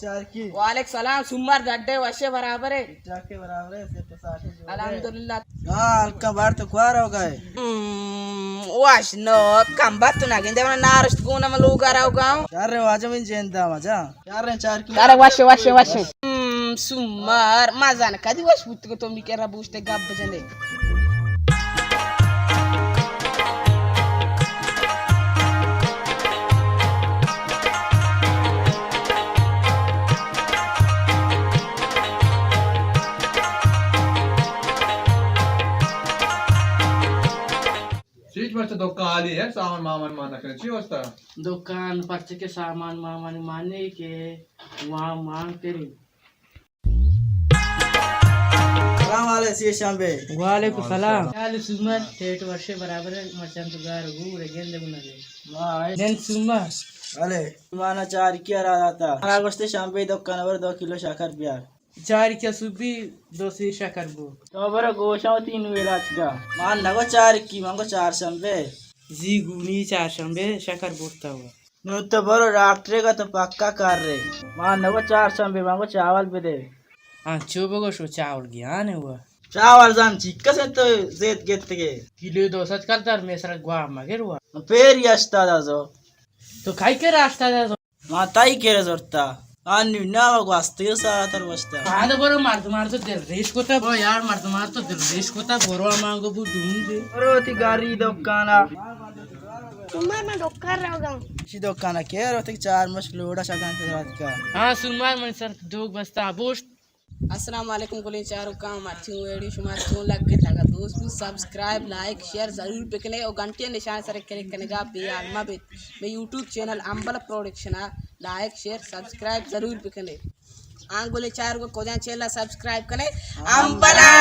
चार की वालेकुम सलाम सुमर गड्ढे वशे बराबर है जाके बराबर है से तो साथे जो अल्हम्दुलिल्लाह हल्का बार तो क्वार हो गए wash no kambat na ginde wana narust guna maluga raw gaw यार रे वाजम इन जेंदा मजा यार रे चार की dara washe sumar mazana kadi wash butti ko tombi kera buste gabbe jande चीज बच्चा दुकान आली है सामान मामान माना करे ची वस्ता दुकान पर्चे के सामान मामान माने के वहां मांग तेरी सलाम वाले सी शाम्बे वालेकुम सलाम याली सुमर 8 वर्षे बराबर है मचान तो गार गुरे गेंदे गुनाले वाह den सुमर वाले माना चार की आ रहा था अगस्त शाम्बे दुकान वर 2 किलो शक्कर प्यार चार क्या सुबी दो सी शक्कर बो तो बरा गोशाव 3 वेलाच का मान नगो चार की मांगो चार शाम्बे जी गुनी चार शंबे शक्कर बोलता हुआ नु तो बरो डॉक्टर का तो पक्का कर रे मान नगो चार शाम्बे मांगो चावल पे दे हाँ चोबगो शो चावल ज्ञान है हुआ चावल जान चिक्का से तो जेत गेत के किलो दो सच करता मेसरा गुआ मगर हुआ पेर यस्ता दाजो तो खाई के रास्ता था माताई केरे जोरता अन्य ना वास्ते सारा तर वस्ता हाँ तो बोलो मार तो दिल रेस को था यार मार तो दिल रेस को था बोरो मांगो बु ढूंढे रोती गारी दुकाना तुम्हार मैं डॉक्टर रहोगा सी दुकाना के रोती चार मस लोड़ा शगान ते रात का हाँ सुनवार मन सर दो बस्ता बोस्ट अस्सलाम वालेकुम कुल चारों काम अच्छी वेडी शुमार क्यों लग के था दोस्तों सब्सक्राइब लाइक शेयर जरूर पिकले और घंटे निशान सर क्लिक करने का बेआलमा बे मैं यूट्यूब चैनल अंबल प्रोडक्शन लाइक शेयर सब्सक्राइब जरूर पिकले आंगुले चार को कोजा चैनल सब्सक्राइब करें अंबला